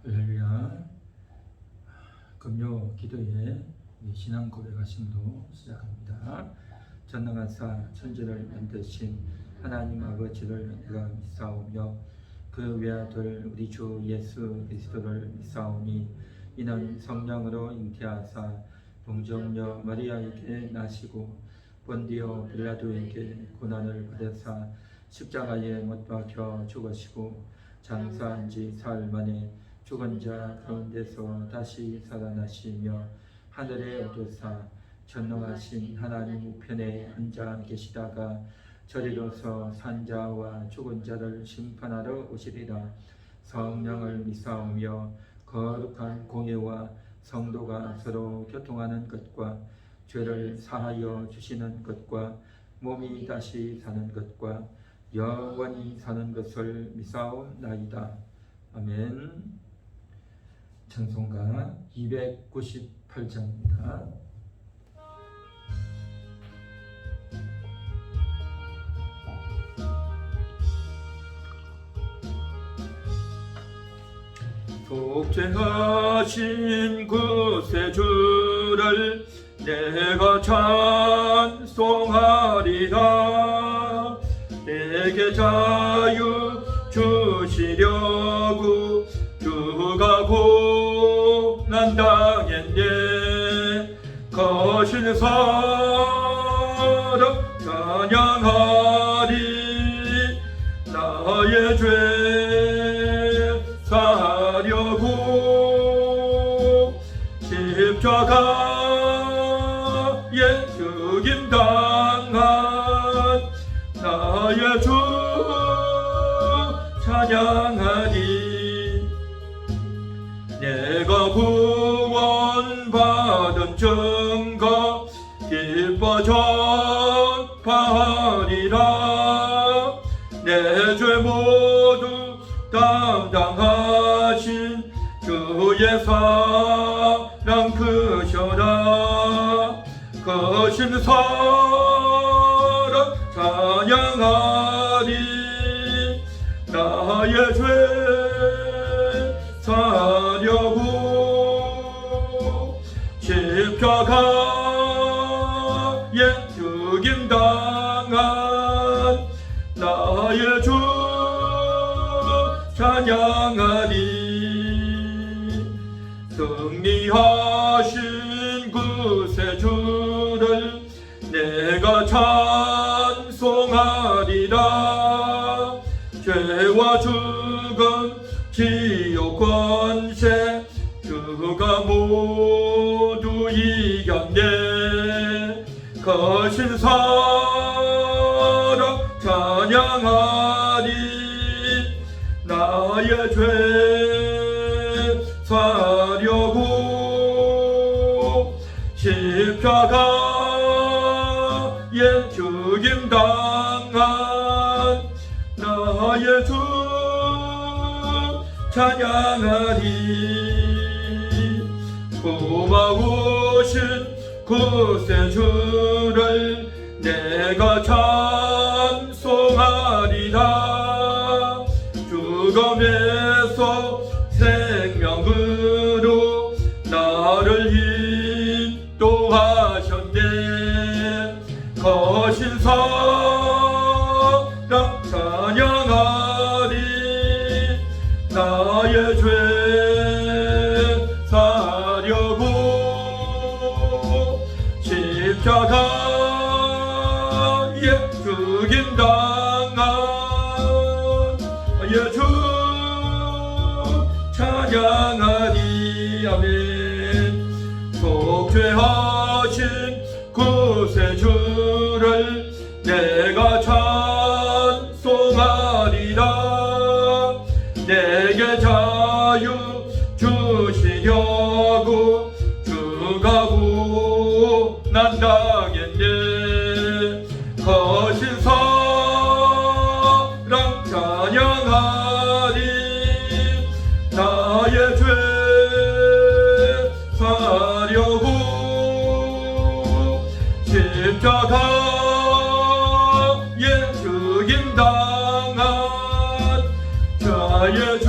할렐루야. 금요 기도에 신앙 고백하심도 시작합니다. 전능하사 천지를 만드신 하나님 아버지를 내가 믿사오며 그 외아들 우리 주 예수 그리스도를 믿사오니 이는 성령으로 잉태하사 동정녀 마리아에게 나시고 본디오 빌라도에게 고난을 받으사 십자가에 못 박혀 죽으시고 장사한 지 사흘 만에 죽은 자 가운데서 다시 살아나시며 하늘에 오르사 전능하신 하나님 우편에 앉아 계시다가 저리로서 산자와 죽은 자를 심판하러 오시리라. 성령을 믿사오며 거룩한 공예와 성도가 서로 교통하는 것과 죄를 사하여 주시는 것과 몸이 다시 사는 것과 영원히 사는 것을 믿사옵나이다. 아멘. 찬송가 298장입니다. 속죄하신 구세주를 내가 찬송하리라. 내게 자유 주시려고 주가 고난 당했네. 거신 사랑 찬양하리. 나의 죄 사하려고 십자가에 죽임당한 나의 주 찬양하리. 내가 구원받은 증거 기뻐 전파하리라. 내 죄 모두 담당하신 주의 사랑 크셔라. 거신 사랑 찬양하리. 나의 죄 사려고 십자가에 죽임당한 나의 주 찬양하리. 승리하신 구세주를 내가 찬송하리라. 죄와 죽음 지옥 권세 주가 모두 이겼네. 거신 사랑 찬양하리. 나의 죄 사려고 십자가에 죽임당한 나의 주 찬양하리. 고마우신 구세주를 내가 찬송하리라. 죽음에서 생명으로 나를 인도하셨네. 거신 사랑 찬양하리. 나의 죄 사려고 십자가에 죽임당한 나의 주 찬양하리. 아멘. 속죄하신 구세주를 내가 찬송하리라. 내게 자유 주시려고 주가 고난 당했네. 거신 사랑 찬양하리. 나의 죄 사려고 십자가에 죽임당한 나의 주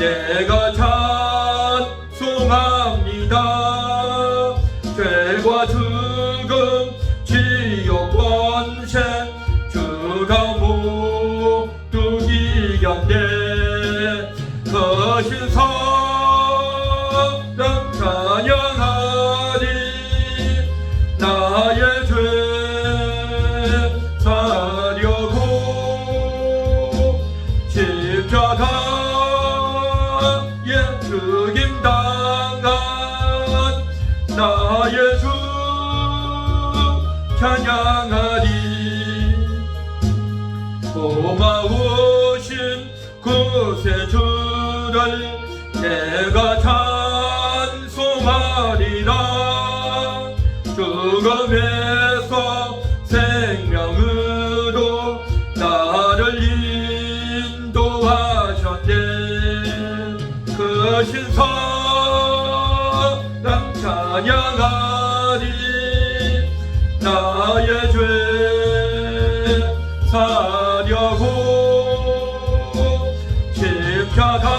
내가 찬송합니다. 죄와 죽음 지옥 번세 주가 모두 이겼네. 거신 사랑 찬양하리. 나의 죄 사려고 십자가에 죽임당한 나의 주 찬양하리. 고마우신 구세주를 내가 찬송하리라. 죽음에서 생명으로 나를 인도하셨네. 그 신사랑 찬양하리. 나의 죄 사려고 십자가에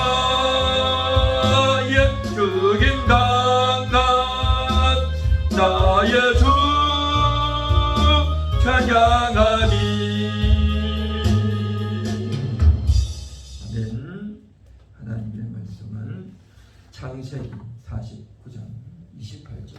죽임당한 나의 주 찬양하리. 아멘. 하나님의 말씀은 창세기 49장 28절.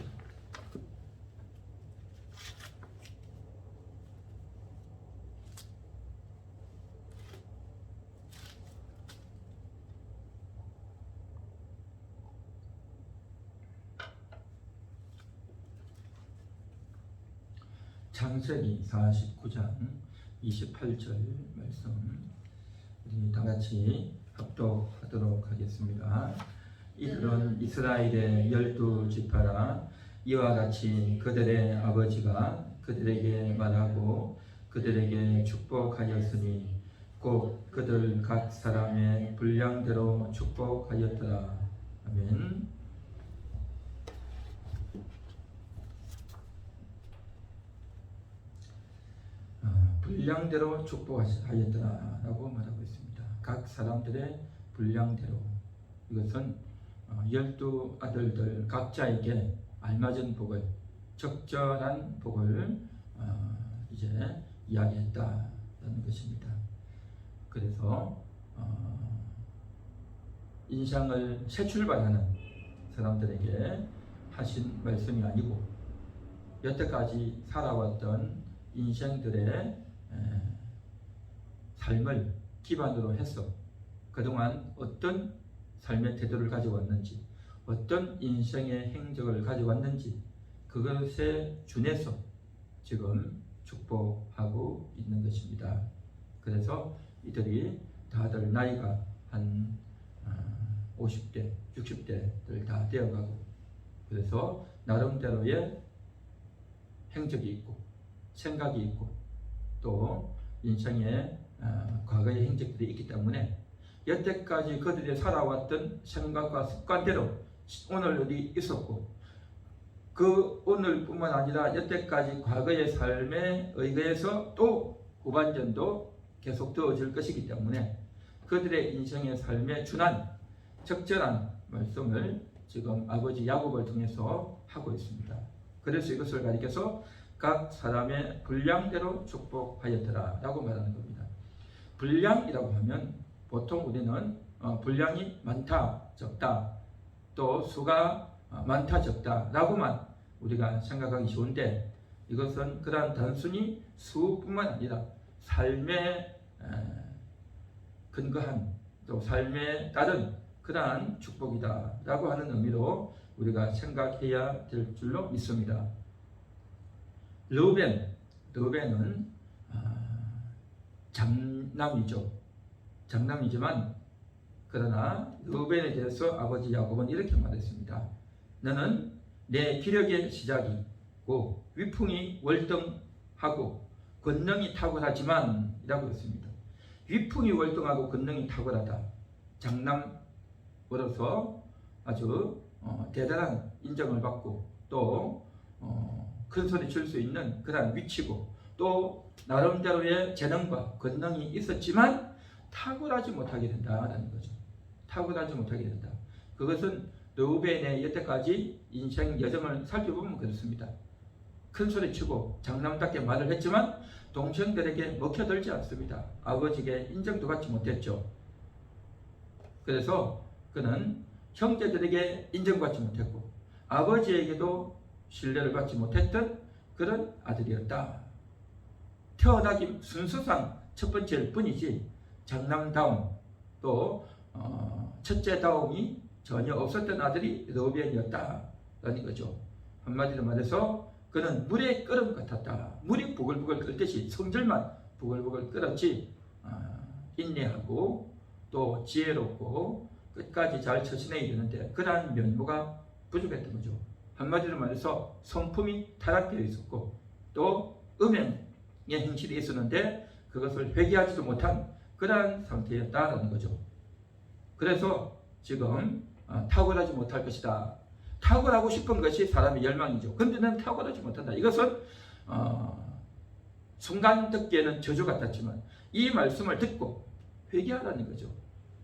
창세기 49장 28절 말씀 우리 다같이 합독하도록 하겠습니다. 이들은 이스라엘의 12지파라. 이와 같이 그들의 아버지가 그들에게 말하고 그들에게 축복하였으니 곧 그들 각 사람의 분량대로 축복하였더라. 아멘. 분량대로 축복하였더라 라고 말하고 있습니다. 각 사람들의 분량대로. 이것은 12아들들 각자에게 알맞은 복을, 적절한 복을 이제 이야기했다는 것입니다. 그래서 인생을 새 출발하는 사람들에게 하신 말씀이 아니고 여태까지 살아왔던 인생들의 삶을 기반으로 해서 그동안 어떤 삶의 태도를 가지고 왔는지, 어떤 인생의 행적을 가지고 왔는지 그것에 준해서 지금 축복하고 있는 것입니다. 그래서 이들이 다들 나이가 한 50대, 60대들 다 되어가고, 그래서 나름대로의 행적이 있고 생각이 있고 또 인생의 과거의 행적들이 있기 때문에 여태까지 그들이 살아왔던 생각과 습관대로 오늘 어디 있었고, 그 오늘뿐만 아니라 여태까지 과거의 삶에 의거해서 또 후반전도 계속 되어질 것이기 때문에 그들의 인생의 삶에 준한 적절한 말씀을 지금 아버지 야곱을 통해서 하고 있습니다. 그래서 이것을 가리켜서 각 사람의 분량대로 축복하였더라 라고 말하는 겁니다. 분량이라고 하면 보통 우리는 분량이 많다, 적다, 또 수가 많다, 적다 라고만 우리가 생각하기 좋은데, 이것은 그러한 단순히 수뿐만 아니라 삶에 근거한 또 삶에 따른 그러한 축복이다 라고 하는 의미로 우리가 생각해야 될 줄로 믿습니다. 르우벤은 장남이지만 그러나 르우벤에 대해서 아버지 야곱은 이렇게 말했습니다. 너는 내 기력의 시작이고 위풍이 월등하고 권능이 탁월하지만 이라고 했습니다. 위풍이 월등하고 권능이 탁월하다. 장남으로서 아주 대단한 인정을 받고 또 큰 소리 칠 수 있는 그러한 위치고, 또 나름대로의 재능과 권능이 있었지만 탁월하지 못하게 된다라는 거죠. 타고나지 못하게 된다. 그것은 르우벤의 여태까지 인생 여정을 살펴보면 그렇습니다. 큰 소리 치고 장남답게 말을 했지만 동생들에게 먹혀들지 않습니다. 아버지에게 인정도 받지 못했죠. 그래서 그는 형제들에게 인정받지 못했고 아버지에게도 신뢰를 받지 못했던 그런 아들이었다. 태어나기 순서상 첫 번째일 뿐이지 장남다움 또 첫째다움이 전혀 없었던 아들이 르우벤이었다라는 거죠. 한마디로 말해서 그는 물의 끓음 같았다. 물이 부글부글 끓듯이 성질만 부글부글 끓었지 인내하고 또 지혜롭고 끝까지 잘 처신해야 되는데 그러한 면모가 부족했던 거죠. 한마디로 말해서 성품이 타락되어 있었고 또 음행의 행실이 있었는데 그것을 회개하지도 못한 그러한 상태였다라는 거죠. 그래서 지금 탁월하지 못할 것이다. 탁월하고 싶은 것이 사람의 열망이죠. 근데 는 탁월하지 못한다. 이것은 순간 듣기에는 저주 같았지만 이 말씀을 듣고 회개하라는 거죠.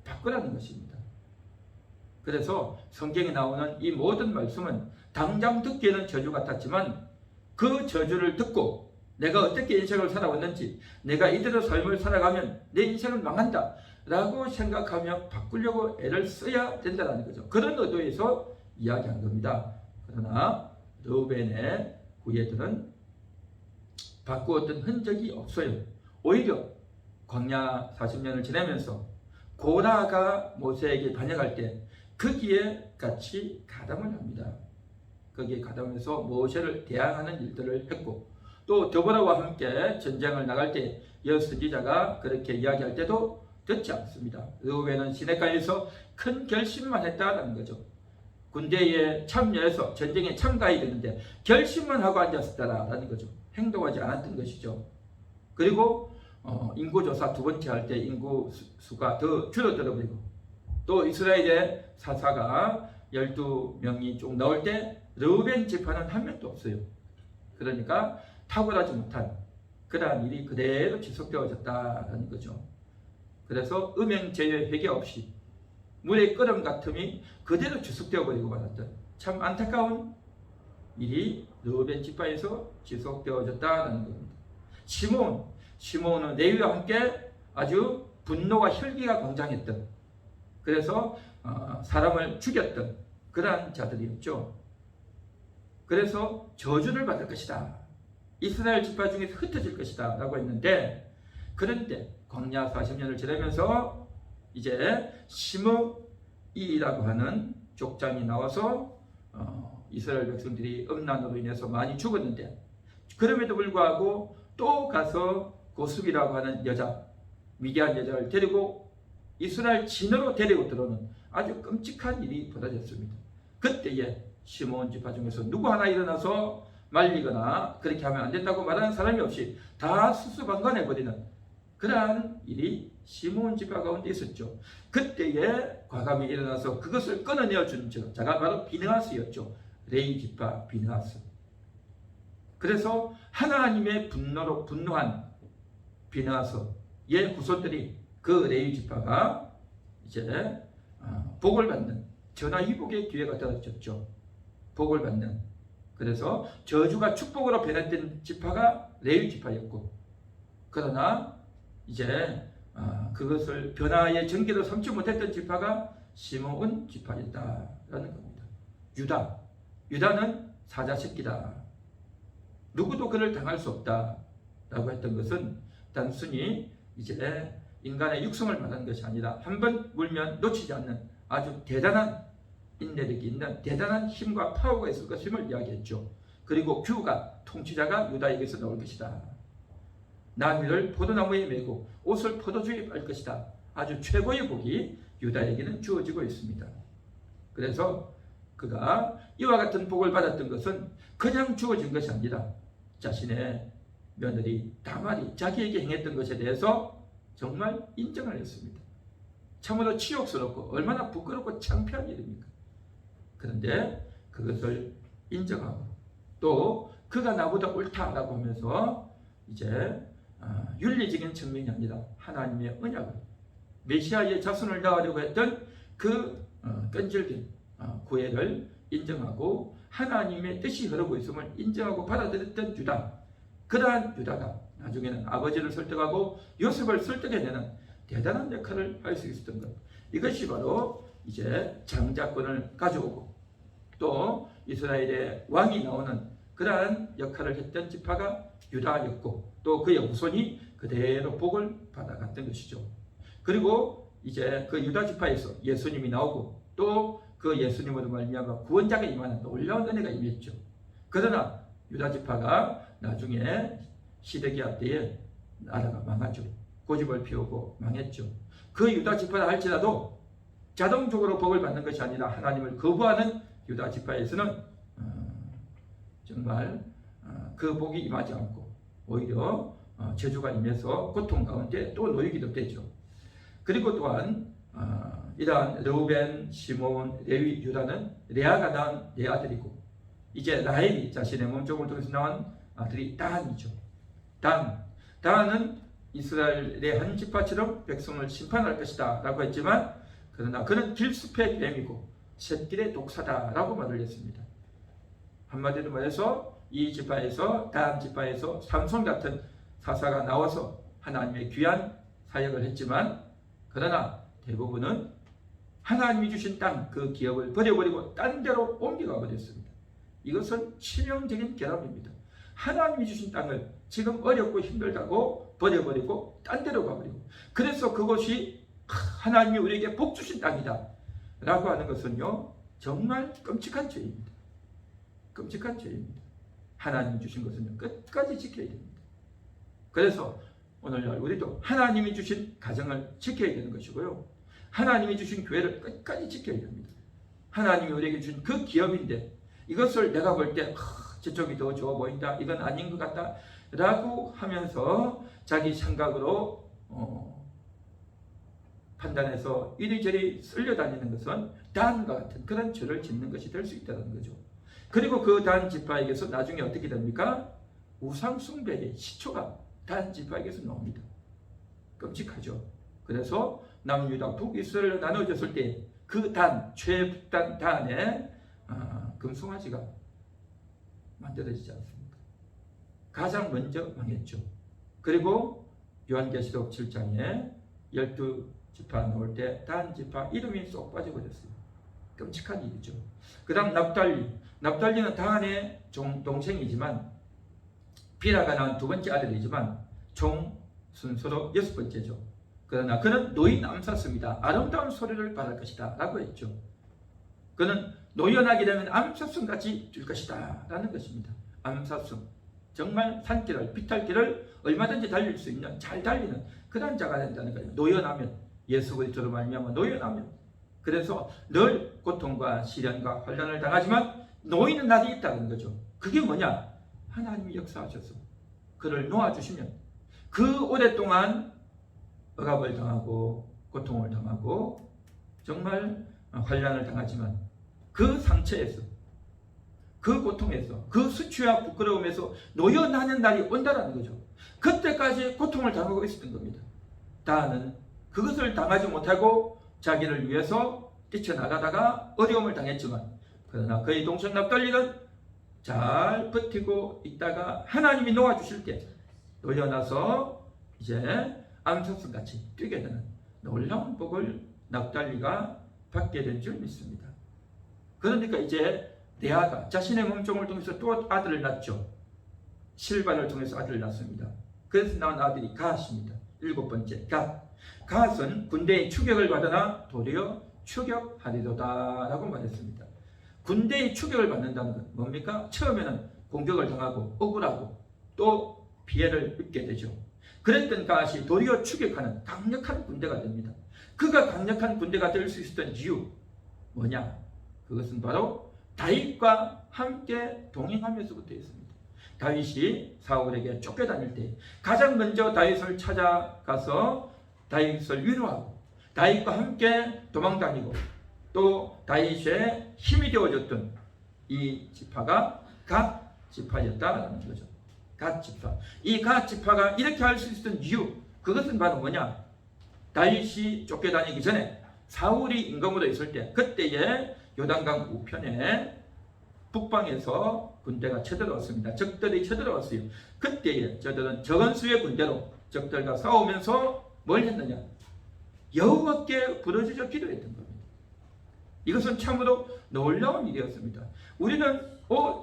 바꾸라는 것입니다. 그래서 성경에 나오는 이 모든 말씀은 당장 듣기에는 저주 같았지만 그 저주를 듣고 내가 어떻게 인생을 살아왔는지 내가 이대로 삶을 살아가면 내 인생은 망한다 라고 생각하며 바꾸려고 애를 써야 된다는 거죠. 그런 의도에서 이야기한 겁니다. 그러나 르우벤의 후예들은 바꾸었던 흔적이 없어요. 오히려 광야 40년을 지내면서 고라가 모세에게 반역할 때 거기에 같이 가담을 합니다. 거기에 가담해서 모세를 대항하는 일들을 했고 또 드보라와 함께 전쟁을 나갈 때 여선지자가 그렇게 이야기할 때도 듣지 않습니다. 르우벤은 시내가에서 큰 결심만 했다는 거죠. 군대에 참여해서 전쟁에 참가해야 되는데 결심만 하고 앉았다라는 거죠. 행동하지 않았던 것이죠. 그리고 인구조사 두 번째 할 때 인구 수가 더 줄어들어 버리고 또 이스라엘의 사사가 12명이 쭉 나올 때 르우벤 지파는 한 명도 없어요. 그러니까 탁월하지 못한 그러한 일이 그대로 지속되어졌다는 거죠. 그래서 음행 제외 회개 없이 물의 끓음 같음이 그대로 지속되어 버리고 말았던 참 안타까운 일이 르우벤 지파에서 지속되어졌다는 겁니다. 시몬은 레위와 함께 아주 분노와 혈기가 굉장했던 그래서 사람을 죽였던 그러한 자들이었죠. 그래서 저주를 받을 것이다. 이스라엘 지파 중에서 흩어질 것이다 라고 했는데 그런데 광야 40년을 지내면서 이제 시므이라고 하는 족장이 나와서 이스라엘 백성들이 음란으로 인해서 많이 죽었는데 그럼에도 불구하고 또 가서 고습이라고 하는 여자 미디안 여자를 데리고 이스라엘 진으로 데리고 들어오는 아주 끔찍한 일이 벌어졌습니다. 그때에 시므온 지파 중에서 누구 하나 일어나서 말리거나 그렇게 하면 안 된다고 말하는 사람이 없이 다 수수방관해버리는 그러한 일이 시므온 지파 가운데 있었죠. 그때에 과감히 일어나서 그것을 끊어내어 주는 자가 바로 비느하스였죠. 레위 지파 비느하스. 그래서 하나님의 분노로 분노한 비느하스의 후손들이 그 레위 지파가 이제 복을 받는 전화위복의 기회가 떨어졌죠. 복을 받는. 그래서 저주가 축복으로 변했던 지파가 레위 지파였고 그러나 이제 그것을 변화의 전개로 삼지 못했던 지파가 시므온 지파였다라는 겁니다. 유다는 사자 새끼다. 누구도 그를 당할 수 없다라고 했던 것은 단순히 이제 인간의 육성을 말하는 것이 아니라 한번 물면 놓치지 않는 아주 대단한 인내력이 있는 대단한 힘과 파워가 있을 것임을 이야기했죠. 그리고 규가 통치자가 유다에게서 나올 것이다. 나귀를 포도나무에 메고 옷을 포도주에 빨 것이다. 아주 최고의 복이 유다에게는 주어지고 있습니다. 그래서 그가 이와 같은 복을 받았던 것은 그냥 주어진 것이 아니라 자신의 며느리 다말이 자기에게 행했던 것에 대해서 정말 인정을 했습니다. 참으로 치욕스럽고 얼마나 부끄럽고 창피한 일입니까? 그런데 그것을 인정하고 또 그가 나보다 옳다라고 하면서 이제 윤리적인 측면이 아니라 하나님의 언약을 메시아의 자손을 낳으려고 했던 그 끈질긴 구애를 인정하고 하나님의 뜻이 흐르고 있음을 인정하고 받아들였던 유다. 그러한 유다가 나중에는 아버지를 설득하고 요셉을 설득해내는 대단한 역할을 할 수 있었던 것. 이것이 바로 이제 장자권을 가져오고 또 이스라엘의 왕이 나오는 그러한 역할을 했던 지파가 유다였고 또 그의 후손이 그대로 복을 받아갔던 것이죠. 그리고 이제 그 유다 지파에서 예수님이 나오고 또 그 예수님으로 말미암아 구원자가 임하는 놀라운 은혜가 임했죠. 그러나 유다 지파가 나중에 시드기야 때에 나라가 망하죠. 고집을 피우고 망했죠. 그 유다 지파라 할지라도 자동적으로 복을 받는 것이 아니라 하나님을 거부하는 유다 지파에서는 정말 그 복이 임하지 않고 오히려 저주가 임해서 고통 가운데 또 놓이기도 되죠. 그리고 또한 이러한 르우벤, 시몬, 레위, 유다는 레아가 낳은 네 아들이고 이제 라헬이 자신의 몸종을 통해서 낳은 아들이 다한이죠. 다한은 이스라엘의 한 지파처럼 백성을 심판할 것이다 라고 했지만 그러나 그는 길숲의 뱀이고 샛길의 독사다 라고 말을 했습니다. 한마디로 말해서 이 지파에서 다한 지파에서 삼손 같은 사사가 나와서 하나님의 귀한 사역을 했지만 그러나 대부분은 하나님이 주신 땅 그 기업을 버려버리고 딴 데로 옮겨가 버렸습니다. 이것은 치명적인 결함입니다. 하나님이 주신 땅을 지금 어렵고 힘들다고 버려버리고 딴 데로 가버리고 그래서 그것이 하나님이 우리에게 복 주신 땅이다 라고 하는 것은요 정말 끔찍한 죄입니다. 끔찍한 죄입니다. 하나님이 주신 것은 끝까지 지켜야 됩니다. 그래서 오늘날 우리도 하나님이 주신 가정을 지켜야 되는 것이고요. 하나님이 주신 교회를 끝까지 지켜야 됩니다. 하나님이 우리에게 준 그 기업인데 이것을 내가 볼 때 저쪽이 더 좋아 보인다. 이건 아닌 것 같다. 라고 하면서 자기 생각으로 판단해서 이리저리 쓸려다니는 것은 단과 같은 그런 죄를 짓는 것이 될 수 있다는 거죠. 그리고 그 단 지파에게서 나중에 어떻게 됩니까? 우상 숭배의 시초가 단 지파에게서 나옵니다. 끔찍하죠. 그래서 남유다 북이스라엘로 나눠졌을 때 그 단, 최북단 단에 금송아지가 만들어지지 않습니까? 가장 먼저 망했죠. 그리고 요한계시록 7장에 12지파 나올 때 단 지파 이름이 쏙 빠져버렸어요. 끔찍한 일이죠. 그 다음 납달리는 다한의 동생이지만 비라가 낳은 두 번째 아들이지만 총 순서로 6번째죠. 그러나 그는 노인 암사슴이다. 아름다운 소리를 바랄 것이다 라고 했죠. 그는 노연하게 되면 암사슴같이 될 것이다 라는 것입니다. 암사슴, 정말 산길을 비탈길을 얼마든지 달릴 수 있는 잘 달리는 그런 자가 된다는 거예요. 노연하면 예수 그리스도로 말미암아 노연하면 그래서 늘 고통과 시련과 환난을 당하지만 노이는 날이 있다는 거죠. 그게 뭐냐? 하나님이 역사하셔서 그를 놓아주시면 그 오랫동안 억압을 당하고 고통을 당하고 정말 환난을 당하지만 그 상처에서 그 고통에서 그 수치와 부끄러움에서 노연하는 날이 온다는 거죠. 그때까지 고통을 당하고 있었던 겁니다. 다는 그것을 당하지 못하고 자기를 위해서 뛰쳐나가다가 어려움을 당했지만 그러나 그의 동생 납달리는 잘 버티고 있다가 하나님이 놓아주실 때 노여나서 이제 암사슴같이 뛰게 되는 놀라운 복을 납달리가 받게 된 줄 믿습니다. 그러니까 이제 레아가 자신의 몸종을 통해서 또 아들을 낳죠. 실반을 통해서 아들을 낳습니다. 그래서 낳은 아들이 가앗입니다. 7번째 가앗은 군대의 추격을 받으나 도리어 추격하리로다 라고 말했습니다. 군대의 추격을 받는다는 건 뭡니까? 처음에는 공격을 당하고 억울하고 또 피해를 입게 되죠. 그랬던 가앗이 도리어 추격하는 강력한 군대가 됩니다. 그가 강력한 군대가 될 수 있었던 이유 뭐냐? 그것은 바로 다윗과 함께 동행하면서부터 있습니다. 다윗이 사울에게 쫓겨다닐 때 가장 먼저 다윗을 찾아가서 다윗을 위로하고 다윗과 함께 도망다니고 또 다윗의 힘이 되어줬던 이 지파가 갓 지파였다라는 거죠. 갓 지파. 이 갓 지파가 이렇게 할 수 있었던 이유 그것은 바로 뭐냐? 다윗이 쫓겨다니기 전에 사울이 임금으로 있을 때, 그때에 요단강 우편에 북방에서 군대가 쳐들어왔습니다. 적들이 쳐들어왔어요. 그때에 저들은 적은 수의 군대로 적들과 싸우면서 뭘 했느냐? 여호와께 부르짖어 기도했던 겁니다. 이것은 참으로 놀라운 일이었습니다. 우리는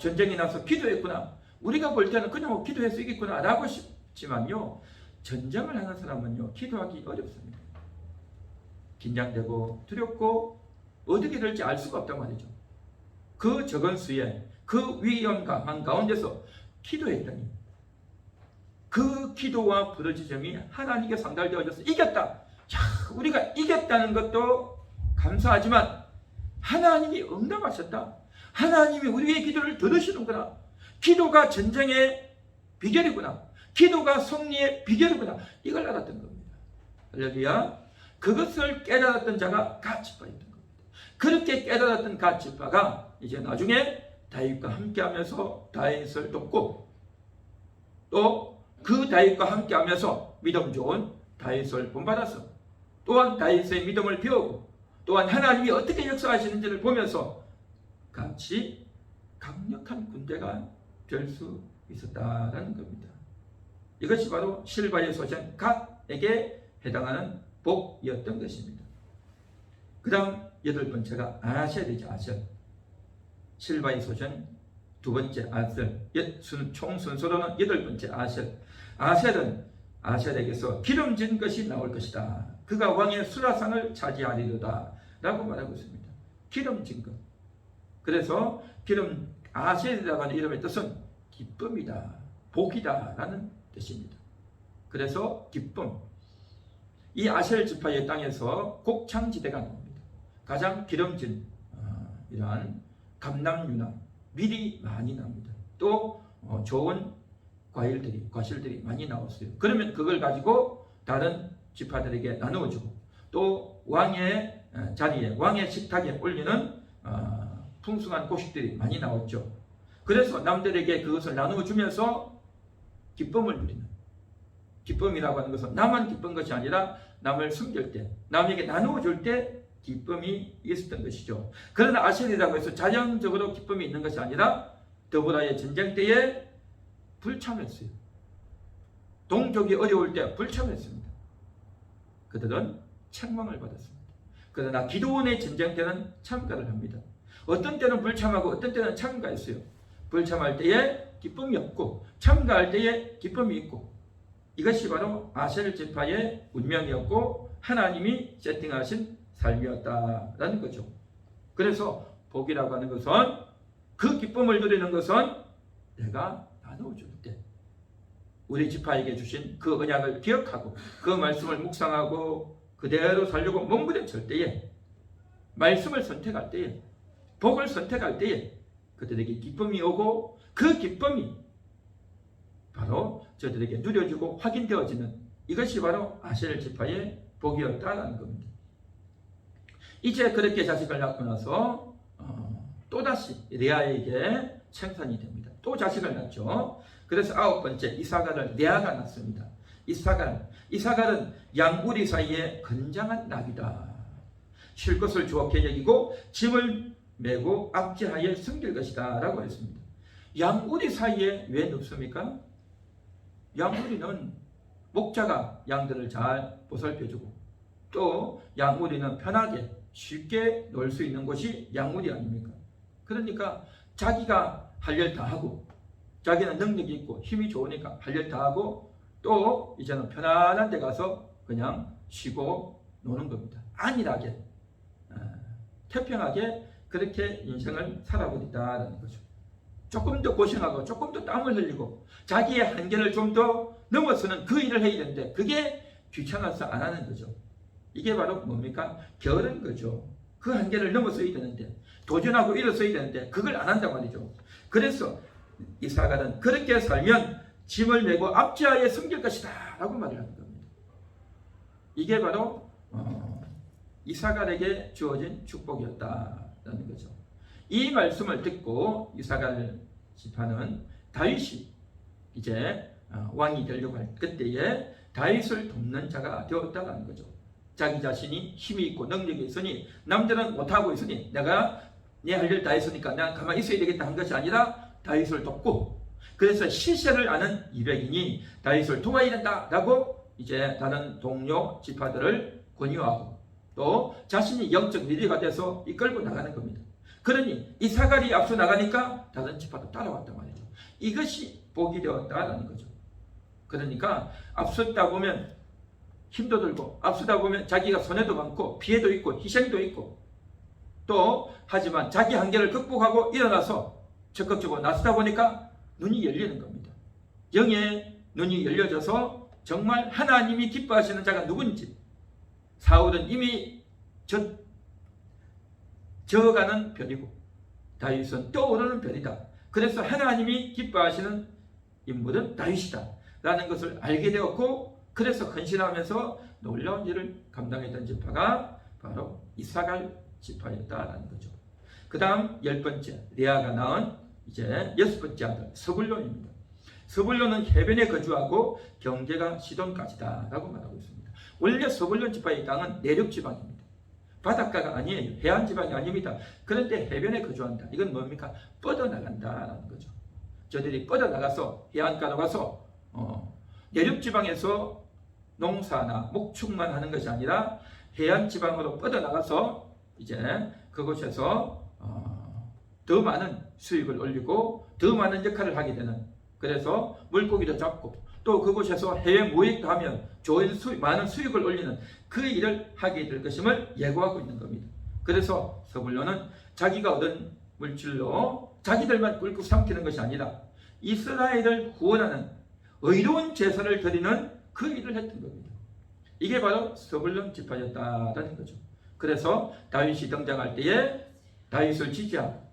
전쟁이 나서 기도했구나, 우리가 볼 때는 그냥 기도해서 이겼구나 라고 싶지만요, 전쟁을 하는 사람은요 기도하기 어렵습니다. 긴장되고 두렵고 어떻게 될지 알 수가 없단 말이죠. 그 적은 수에 그 위험한 가운데서 기도했더니 그 기도와 부르짖음이 하나님께 상달되어져서 이겼다. 야, 우리가 이겼다는 것도 감사하지만 하나님이 응답하셨다. 하나님이 우리의 기도를 들으시는구나. 기도가 전쟁의 비결이구나. 기도가 승리의 비결이구나. 이걸 알았던 겁니다. 할렐루야. 그것을 깨달았던 자가 갓지파였던 겁니다. 그렇게 깨달았던 갓지파가 이제 나중에 다윗과 함께하면서 다윗을 돕고, 또 그 다윗과 함께하면서 믿음 좋은 다윗을 본받아서 또한 다윗의 믿음을 배우고, 또한 하나님이 어떻게 역사하시는지를 보면서 같이 강력한 군대가 될 수 있었다라는 겁니다. 이것이 바로 실바의 소생 갓에게 해당하는 복이었던 것입니다. 그 다음 8번째가 아셀이죠. 아셀. 실바의 소생 두 번째 아셀, 총 순서로는 8번째 아셀. 아셀은 아셀에게서 기름진 것이 나올 것이다. 그가 왕의 수라상을 차지하리로다 라고 말하고 있습니다. 기름진 것. 그래서 아셀이라고 하는 이름의 뜻은 기쁨이다, 복이다 라는 뜻입니다. 그래서 기쁨. 이 아셀 지파의 땅에서 곡창지대가 나옵니다. 가장 기름진 이러한 감남유나 밀이 많이 납니다. 또 좋은 과실들이 많이 나왔어요. 그러면 그걸 가지고 다른 지파들에게 나누어주고, 또 왕의 자리에, 왕의 식탁에 올리는 풍성한 곡식들이 많이 나왔죠. 그래서 남들에게 그것을 나누어주면서 기쁨을 누리는, 기쁨이라고 하는 것은 나만 기쁜 것이 아니라 남을 섬길 때, 남에게 나누어줄 때 기쁨이 있었던 것이죠. 그러나 아셀이라고 해서 자연적으로 기쁨이 있는 것이 아니라 더불어의 전쟁 때에 불참했어요. 동족이 어려울 때 불참했습니다. 그들은 책망을 받았습니다. 그러나 기드온의 전쟁 때는 참가를 합니다. 어떤 때는 불참하고 어떤 때는 참가했어요. 불참할 때에 기쁨이 없고 참가할 때에 기쁨이 있고, 이것이 바로 아셀 지파의 운명이었고 하나님이 세팅하신 삶이었다라는 거죠. 그래서 복이라고 하는 것은, 그 기쁨을 누리는 것은 내가 나누어줄 때 우리 지파에게 주신 그 언약을 기억하고 그 말씀을 묵상하고 그대로 살려고 몸부림칠 때에, 말씀을 선택할 때에, 복을 선택할 때에 그들에게 기쁨이 오고, 그 기쁨이 바로 저들에게 누려지고 확인되어지는, 이것이 바로 아셀 지파의 복이었다는 겁니다. 이제 그렇게 자식을 낳고 나서 또다시 레아에게 생산이 됩니다. 또 자식을 낳죠. 그래서 9번째 이사갈을 레아가 낳습니다. 이사갈은 양우리 사이에 건장한 나귀다. 쉴 것을 주옥해 여기고 짐을 메고 앞지하에 숨길 것이다 라고 했습니다. 양우리 사이에 왜 넣습니까? 양우리는 목자가 양들을 잘 보살펴주고, 또 양우리는 편하게 쉽게 놀 수 있는 곳이 양우리 아닙니까? 그러니까 자기가 할 일 다 하고, 자기는 능력이 있고 힘이 좋으니까 할 일 다 하고, 또 이제는 편안한 데 가서 그냥 쉬고 노는 겁니다. 안일하게, 태평하게 그렇게 인생을 살아버리다라는 거죠. 조금 더 고생하고 조금 더 땀을 흘리고 자기의 한계를 좀 더 넘어서는 그 일을 해야 되는데 그게 귀찮아서 안 하는 거죠. 이게 바로 뭡니까? 게으른 거죠. 그 한계를 넘어서야 되는데, 도전하고 일어서야 되는데 그걸 안 한단 말이죠. 그래서 이사갈은 그렇게 살면 짐을 메고 앞지하에 숨길 것이다 라고 말을 하는 겁니다. 이게 바로 이사갈에게 주어진 축복이었다라는 거죠. 이 말씀을 듣고 이사갈 지파는 다윗이 이제 왕이 되려고 할 그때에 다윗을 돕는 자가 되었다는 거죠. 자기 자신이 힘이 있고 능력이 있으니 남들은 못하고 있으니 내가 내 할 일 다 했으니까 내가 가만히 있어야 되겠다 한 것이 아니라 다윗을 돕고, 그래서 시세를 아는 이백인이 다윗을 도와야 된다라고 이제 다른 동료 지파들을 권유하고 또 자신이 영적 리더가 돼서 이끌고 나가는 겁니다. 그러니 이사갈이 앞서 나가니까 다른 지파도 따라왔단 말이죠. 이것이 복이 되었다라는 거죠. 그러니까 앞섰다 보면 힘도 들고 앞서다 보면 자기가 손해도 많고 피해도 있고 희생도 있고, 또 하지만 자기 한계를 극복하고 일어나서 적극적으로 나서다 보니까 눈이 열리는 겁니다. 영의 눈이 열려져서 정말 하나님이 기뻐하시는 자가 누군지, 사울은 이미 저어가는 별이고 다윗은 떠오르는 별이다. 그래서 하나님이 기뻐하시는 인물은 다윗이다 라는 것을 알게 되었고, 그래서 헌신하면서 놀라운 일을 감당했던 지파가 바로 이사갈 지파였다라는 거죠. 그 다음 10번째, 레아가 낳은 이제 6번째 아들 스불론입니다. 스불론은 해변에 거주하고 경계가 시돈까지다 라고 말하고 있습니다. 원래 스불론 지파의 땅은 내륙 지방입니다. 바닷가가 아니에요. 해안 지방이 아닙니다. 그런데 해변에 거주한다. 이건 뭡니까? 뻗어나간다라는 거죠. 저들이 뻗어나가서 해안가로 가서 내륙 지방에서 농사나 목축만 하는 것이 아니라 해안 지방으로 뻗어나가서 이제 그곳에서 더 많은 수익을 올리고 더 많은 역할을 하게 되는, 그래서 물고기도 잡고 또 그곳에서 해외 모익도 하면 좋은 많은 수익을 올리는 그 일을 하게 될 것임을 예고하고 있는 겁니다. 그래서 스불론은 자기가 얻은 물질로 자기들만 꿀꺽 삼키는 것이 아니라 이스라엘을 구원하는 의로운 제사를 드리는 그 일을 했던 겁니다. 이게 바로 스불론 지파였다라는 거죠. 그래서 다윗이 등장할 때에 다윗을 지지하고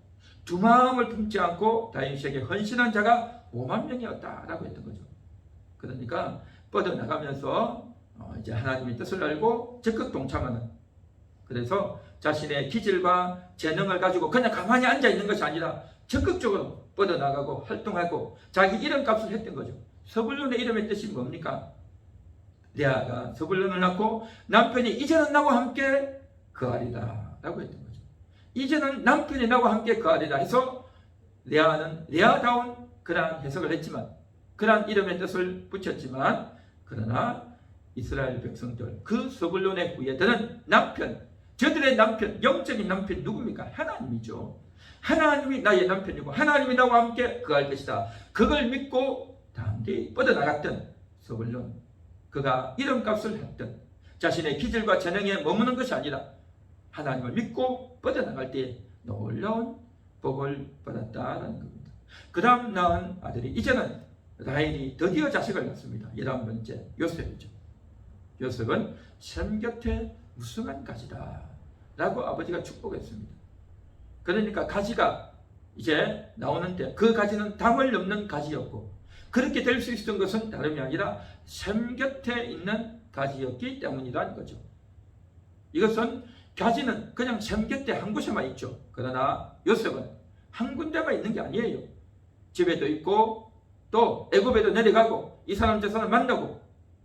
두 마음을 품지 않고 다윗에게 헌신한 자가 5만 명이었다라고 했던 거죠. 그러니까 뻗어나가면서 이제 하나님의 뜻을 알고 적극 동참하는, 그래서 자신의 기질과 재능을 가지고 그냥 가만히 앉아 있는 것이 아니라 적극적으로 뻗어나가고 활동하고 자기 이름값을 했던 거죠. 스불론의 이름의 뜻이 뭡니까? 레아가 스불론을 낳고 남편이 이제는 나와 함께 거하리라 라고 했던 거죠. 이제는 남편이 나와 함께 거하리라 해서 레아는 레아다운 그러한 해석을 했지만, 그러한 이름의 뜻을 붙였지만, 그러나 이스라엘 백성들, 그 스불론의 후예들은 남편, 저들의 남편, 영적인 남편 누굽니까? 하나님이죠. 하나님이 나의 남편이고 하나님이 나와 함께 거할 것이다. 그걸 믿고 담대히 뻗어나갔던 스불론, 그가 이름값을 했던, 자신의 기질과 재능에 머무는 것이 아니라 하나님을 믿고 뻗어나갈 때 놀라운 복을 받았다라는 겁니다. 그 다음 낳은 아들이, 이제는 라헬이 드디어 자식을 낳습니다. 11번째 요셉이죠. 요셉은 샘 곁에 무성한 가지다 라고 아버지가 축복했습니다. 그러니까 가지가 이제 나오는데 그 가지는 담을 넘는 가지였고, 그렇게 될 수 있었던 것은 다름이 아니라 샘 곁에 있는 가지였기 때문이라는 거죠. 이것은 가지는 그냥 샘 곁에 한 곳에만 있죠. 그러나 요셉은 한 군데만 있는 게 아니에요. 집에도 있고 또 애굽에도 내려가고 이 사람 저 사람 만나고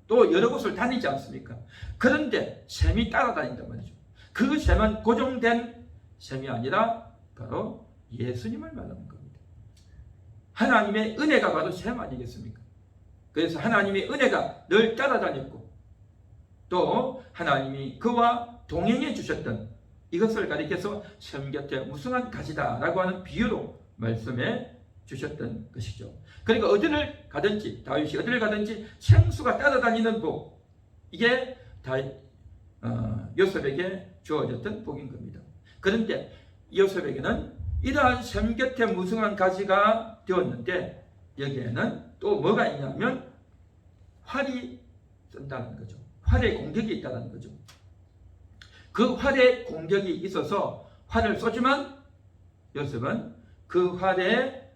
또 여러 곳을 다니지 않습니까? 그런데 샘이 따라다닌단 말이죠. 그 샘은 고정된 샘이 아니라 바로 예수님을 말하는 겁니다. 하나님의 은혜가 바로 샘 아니겠습니까? 그래서 하나님의 은혜가 늘 따라다녔고 또 하나님이 그와 동행해 주셨던, 이것을 가리켜서 샘 곁에 무성한 가지다라고 하는 비유로 말씀해 주셨던 것이죠. 그러니까 어디를 가든지, 다윗이 어디를 가든지 생수가 따라다니는 복, 이게 요셉에게 주어졌던 복인 겁니다. 그런데 요셉에게는 이러한 샘 곁에 무성한 가지가 되었는데 여기에는 또 뭐가 있냐면 활이 쓴다는 거죠. 활의 공격이 있다는 거죠. 그 활의 공격이 있어서 활을 쏘지만 요셉은 그 활에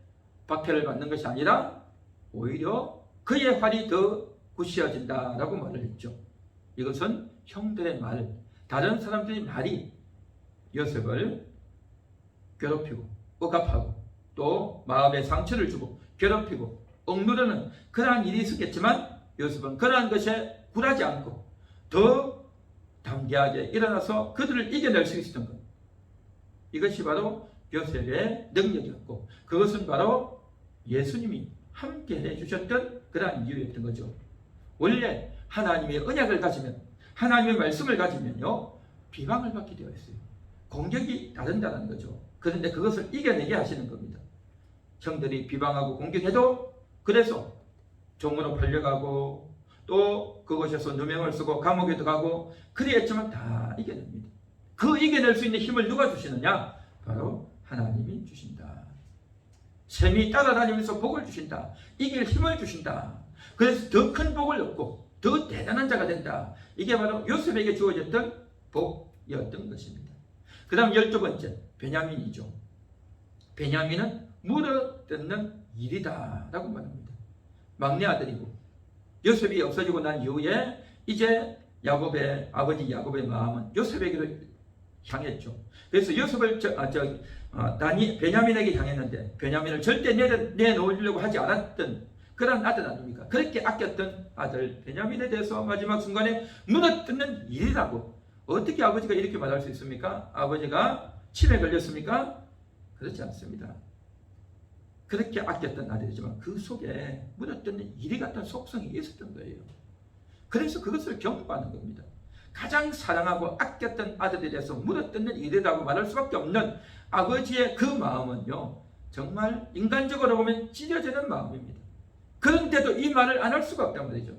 박해를 받는 것이 아니라 오히려 그의 활이 더 굳세어진다라고 말을 했죠. 이것은 형들의 말, 다른 사람들의 말이 요셉을 괴롭히고 억압하고 또 마음에 상처를 주고 괴롭히고 억누르는 그러한 일이 있었겠지만 요셉은 그러한 것에 굴하지 않고 더 담대하게 일어나서 그들을 이겨낼 수 있었던 것. 이것이 바로 요셉의 능력이었고 그것은 바로 예수님이 함께 해주셨던 그러한 이유였던 거죠. 원래 하나님의 언약을 가지면 하나님의 말씀을 가지면요 비방을 받게 되어 있어요. 공격이 따른다는 거죠. 그런데 그것을 이겨내게 하시는 겁니다. 형들이 비방하고 공격해도 그래서 종으로 팔려가고 또 그곳에서 누명을 쓰고 감옥에도 가고 그랬지만 다 이겨냅니다. 그 이겨낼 수 있는 힘을 누가 주시느냐? 바로 하나님이 주신다. 셈이 따라다니면서 복을 주신다. 이길 힘을 주신다. 그래서 더 큰 복을 얻고 더 대단한 자가 된다. 이게 바로 요셉에게 주어졌던 복이었던 것입니다. 그 다음 12번째 베냐민이죠. 베냐민은 물어뜯는 일이다 라고 말합니다. 막내 아들이고 요셉이 없어지고 난 이후에 이제 야곱의 아버지 야곱의 마음은 요셉에게로 향했죠. 그래서 요셉을 베냐민에게 향했는데 베냐민을 절대 내놓으려고 하지 않았던 그런 아들 아닙니까? 그렇게 아꼈던 아들 베냐민에 대해서 마지막 순간에 물어뜯는 일이라고. 어떻게 아버지가 이렇게 말할 수 있습니까? 아버지가 치매 걸렸습니까? 그렇지 않습니다. 그렇게 아꼈던 아들이지만 그 속에 물어뜯는 일이 같은 속성이 있었던 거예요. 그래서 그것을 경고하는 겁니다. 가장 사랑하고 아꼈던 아들에 대해서 물어뜯는 일이라고 말할 수밖에 없는 아버지의 그 마음은요 정말 인간적으로 보면 찢어지는 마음입니다. 그런데도 이 말을 안 할 수가 없단 말이죠.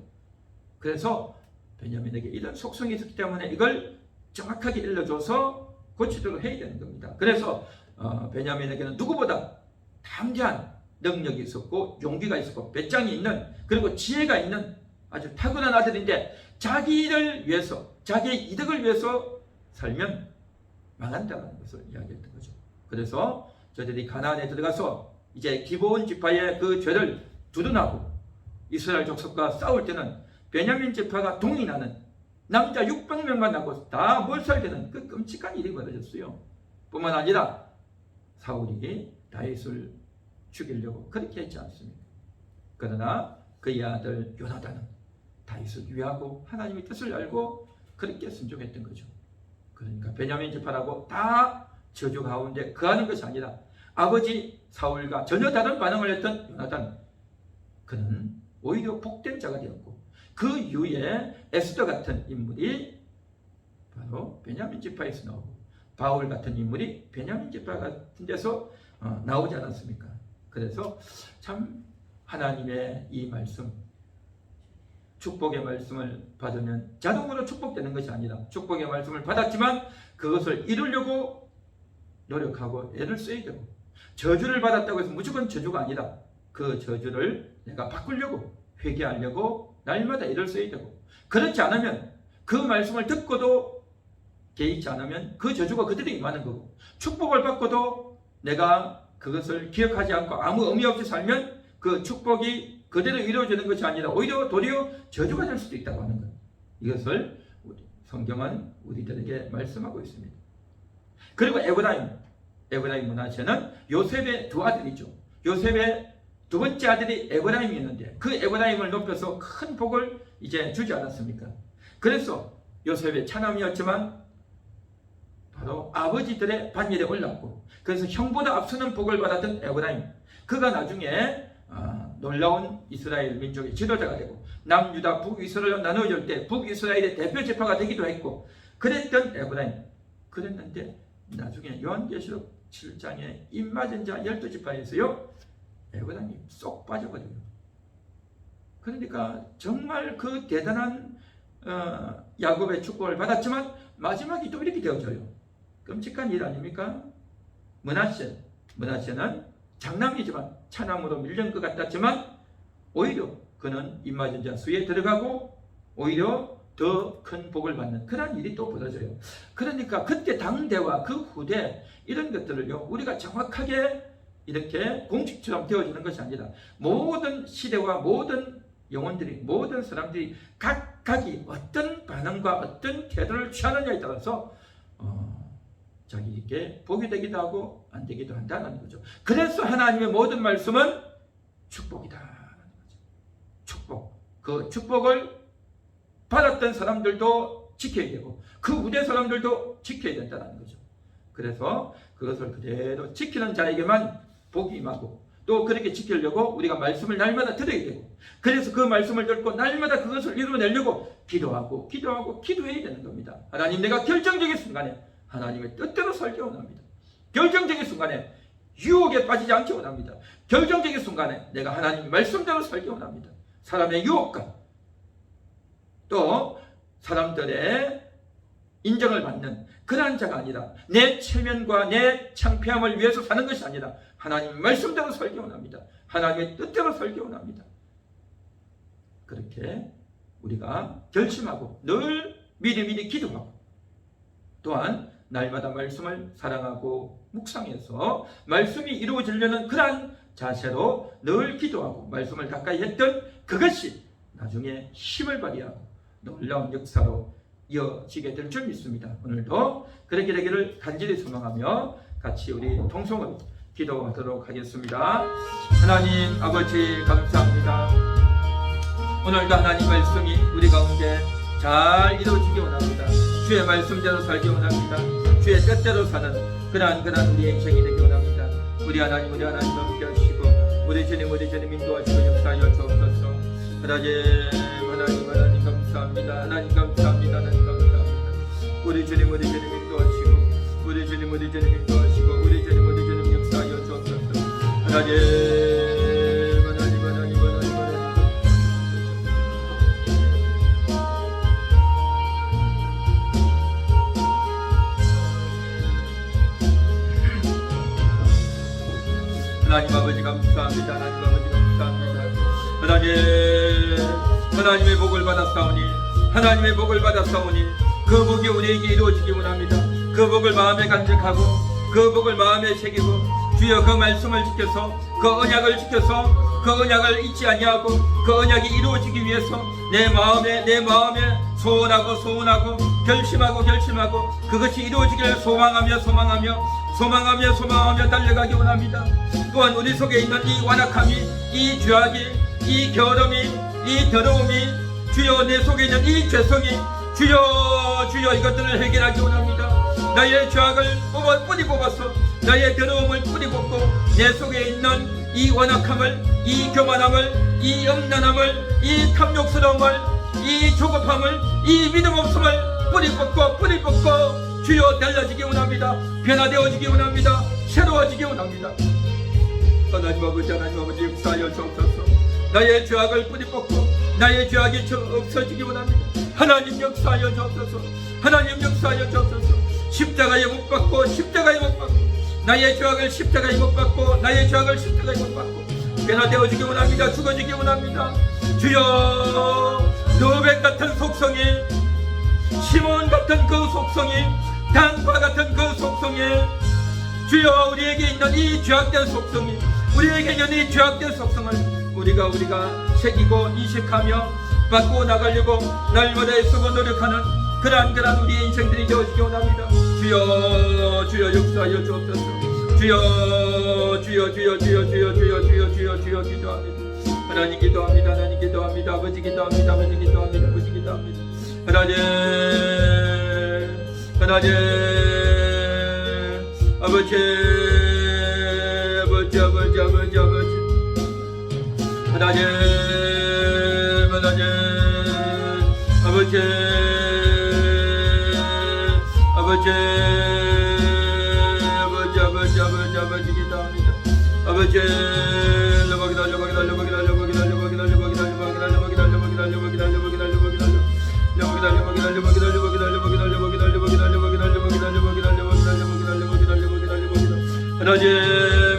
그래서 베냐민에게 이런 속성이 있었기 때문에 이걸 정확하게 일러줘서 고치도록 해야 되는 겁니다. 그래서 베냐민에게는 누구보다 담대한 능력이 있었고 용기가 있었고 배짱이 있는 그리고 지혜가 있는 아주 탁월한 아들인데 자기 일을 위해서 자기의 이득을 위해서 살면 망한다는 것을 이야기했던 거죠. 그래서 저들이 가나안에 들어가서 이제 기브온 지파의 그 죄를 두둔하고 이스라엘 족속과 싸울 때는 베냐민 지파가 동의나는 남자 600명만 나고 다 몰살되는 그 끔찍한 일이 벌어졌어요. 뿐만 아니라 사울이 다윗을 죽이려고 그렇게 했지 않습니까? 그러나 그의 아들 요나단은 다윗을 위하고 하나님의 뜻을 알고 그렇게 순종했던 거죠. 그러니까 베냐민 지파라고 다 저주 가운데 거하는 것이 아니라 아버지 사울과 전혀 다른 반응을 했던 요나단, 그는 오히려 복된 자가 되었고 그 이후에 에스더 같은 인물이 바로 베냐민 지파에서 나오고 바울 같은 인물이 베냐민 지파 같은 데서 나오지 않았습니까? 그래서 참 하나님의 이 말씀, 축복의 말씀을 받으면 자동으로 축복되는 것이 아니라 축복의 말씀을 받았지만 그것을 이루려고 노력하고 애를 써야 되고, 저주를 받았다고 해서 무조건 저주가 아니라 그 저주를 내가 바꾸려고 회개하려고 날마다 애를 써야 되고, 그렇지 않으면 그 말씀을 듣고도 개의치 않으면 그 저주가 그대로 임하는 거고, 축복을 받고도 내가 그것을 기억하지 않고 아무 의미 없이 살면 그 축복이 그대로 이루어지는 것이 아니라 오히려 도리어 저주가 될 수도 있다고 하는 것, 이것을 성경은 우리들에게 말씀하고 있습니다. 그리고 에브라임 문화체는 요셉의 두 아들이죠. 요셉의 두 번째 아들이 에브라임이 있는데 그 에브라임을 높여서 큰 복을 이제 주지 않았습니까? 그래서 요셉의 차남이었지만 바로 아버지들의 반열에 올랐고, 그래서 형보다 앞서는 복을 받았던 에브라임, 그가 나중에 놀라운 이스라엘 민족의 지도자가 되고 남유다 북이스라엘로 나누어질 때 북이스라엘의 대표 지파가 되기도 했고 그랬던 에브라임, 그랬는데 나중에 요한계시록 7장에 입맞은 자 12지파에서요 에브라임이 쏙 빠져버려요. 그러니까 정말 그 대단한 야곱의 축복을 받았지만 마지막이 또 이렇게 되어져요. 끔찍한 일 아닙니까? 므낫세는 장남이지만 차남으로 밀린 것 같았지만 오히려 그는 입맞은 자 수에 들어가고 오히려 더 큰 복을 받는 그런 일이 또 벌어져요. 그러니까 그때 당대와 그 후대 이런 것들을요 우리가 정확하게 이렇게 공식처럼 되어지는 것이 아니라 모든 시대와 모든 영혼들이, 모든 사람들이 각각이 어떤 반응과 어떤 태도를 취하느냐에 따라서 자기에게 복이 되기도 하고 안 되기도 한다는 거죠. 그래서 하나님의 모든 말씀은 축복이다라는 거죠. 축복. 그 축복을 받았던 사람들도 지켜야 되고 그 우대 사람들도 지켜야 된다는 거죠. 그래서 그것을 그대로 지키는 자에게만 복이 임하고 또 그렇게 지키려고 우리가 말씀을 날마다 들어야 되고 그래서 그 말씀을 듣고 날마다 그것을 이루어내려고 기도하고 기도해야 되는 겁니다. 하나님, 내가 결정적인 순간에 하나님의 뜻대로 살기 원합니다. 결정적인 순간에 유혹에 빠지지 않기 원합니다. 결정적인 순간에 내가 하나님의 말씀대로 살기 원합니다. 사람의 유혹과 또 사람들의 인정을 받는 그러한 자가 아니라 내 체면과 내 창피함을 위해서 사는 것이 아니라 하나님의 말씀대로 살기 원합니다. 하나님의 뜻대로 살기 원합니다. 그렇게 우리가 결심하고 늘 미리미리 기도하고 또한 날마다 말씀을 사랑하고 묵상해서 말씀이 이루어지려는 그러한 자세로 늘 기도하고 말씀을 가까이 했던 그것이 나중에 힘을 발휘하고 놀라운 역사로 이어지게 될 줄 믿습니다. 오늘도 그렇게 되기를 간절히 소망하며 같이 우리 통성으로 기도하도록 하겠습니다. 하나님 아버지 감사합니다. 오늘도 하나님 말씀이 우리 가운데 잘 이루어지기 원합니다. 주의 말씀대로 살기 원합니다. 주의 뜻대로 사는 그러한 우리의 인생이 되기 원합니다. 우리 하나님 함께 하시고 우리 주님 인도하시고 역사하여 주옵소서. 하나님 감사합니다. 하나님 감사합니다. 우리 주님 인도하시고 우리 주님 인도하시고 우리 주님 역사하여 주옵소서. 하나님 아버지 감사합니다. 하나님의 복을 받았사오니 그 복이 우리에게 이루어지기 원합니다. 그 복을 마음에 간직하고 그 복을 마음에 새기고 주여 그 말씀을 지켜서 그 언약을 지켜서 그 언약을 잊지 아니하고 그 언약이 이루어지기 위해서 내 마음에 소원하고 결심하고 그것이 이루어지기를 소망하며 달려가기 원합니다. 또한 우리 속에 있는 이 완악함이, 이 죄악이, 이 겨름이, 이 더러움이, 주여 내 속에 있는 이 죄성이 주여 이것들을 해결하기 원합니다. 나의 죄악을 뿌리 뽑아서 나의 더러움을 뿌리 뽑고 내 속에 있는 이 완악함을, 이 교만함을, 이 음란함을, 이 탐욕스러움을, 이 조급함을, 이 믿음 없음을 뿌리 뽑고 주여 달라지기 원합니다. 변화되어지기 원합니다. 새로워지기 원합니다. 하나님 아버지 역사하여 주옵소서. 나의 죄악을 뿌리 뽑고 나의 죄악이 없어지기 원합니다. 하나님 역사하여 주옵소서. 십자가에 못 박고 나의 죄악을 십자가에 못 박고 변화되어지기 원합니다. 죽어지기 원합니다. 주여 노백 같은 속성이, 시몬 같은 그 속성이, 단과 같은 그 속성이, 주여 우리에게 있는 이 죄악된 속성이, 우리에게 있는 이 죄악된 속성을 우리가 새기고 인식하며 바꾸어 나가려고 날마다 애쓰고 노력하는 그러한 우리의 인생들이 되어지기 원합니다. 주여 역사하여 주옵소서. 주여 기도합니다. 하나님 기도합니다. 아버지 기도합니다. 하나님 아버지 기도합니다. 아버지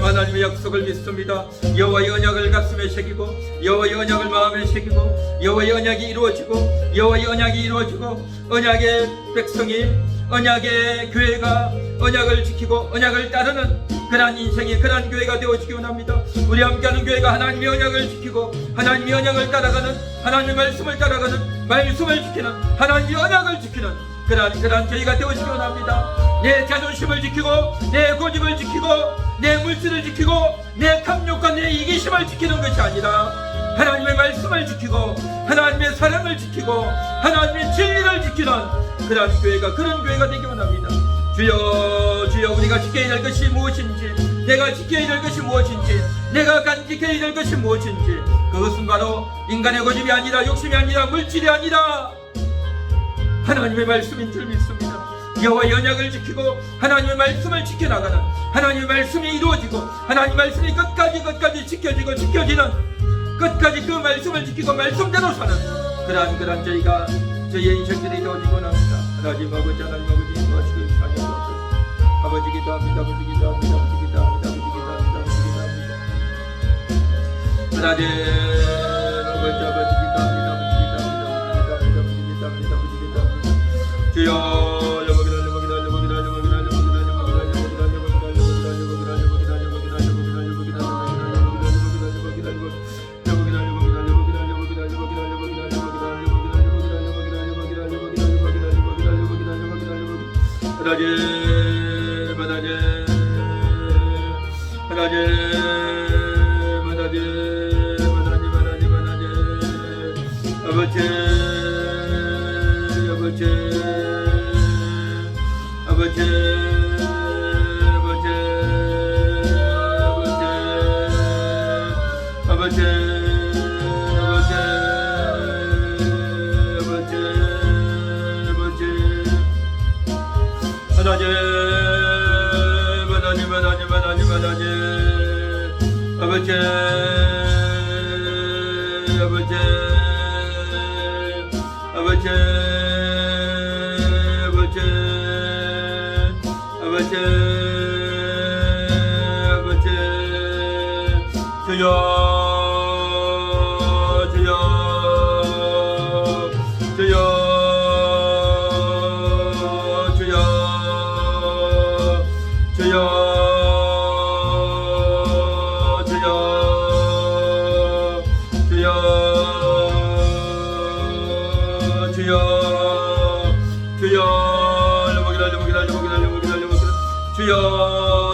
하나님의 약속을 믿습니다. 여호와의 언약을 가슴에 새기고 여호와의 언약을 마음에 새기고 여호와의 언약이 이루어지고 언약의 백성이, 언약의 교회가 언약을 지키고 언약을 따르는 그러한 인생이, 그러한 교회가 되어지기 원합니다. 우리 함께하는 교회가 하나님의 언약을 지키고 하나님의 언약을 따라가는, 하나님의 말씀을 따라가는, 말씀을 지키는, 하나님의 언약을 지키는 그러한 교회가 되어지기 원합니다. 내 자존심을 지키고 내 고집을 지키고 내 물질을 지키고 내 탐욕과 내 이기심을 지키는 것이 아니라 하나님의 말씀을 지키고 하나님의 사랑을 지키고 하나님의 진리를 지키는 그런 교회가, 그런 교회가 되기 원합니다. 주여, 주여, 우리가 지켜야 될 것이 무엇인지, 내가 지켜야 될 것이 무엇인지, 내가 간직해야 될 것이 무엇인지, 그것은 바로 인간의 고집이 아니라, 욕심이 아니라, 물질이 아니라 하나님의 말씀인 줄 믿습니다. 여호와의 언약을 지키고 하나님의 말씀을 지켜나가는, 하나님의 말씀이 이루어지고 하나님의 말씀이 끝까지 지켜지고 지켜지는, 끝까지 그 말씀을 지키고 말씀대로 사는 그러한 저희가, 저희의 인생들이 되어지고 합니다. 하나님 아버지, 하나님 아버지 인도하시고 인도하시고 아버지 기도합니다. 아버지 기도합니다. 아버지 기도합니다. 아버지 기도합니다. 아버지 기도합니다. 하나님 아버지, 아버지 기도합니다. 아버지 기도합니다. 아버지 기도합니다. 아버지 기도합니다. 주여,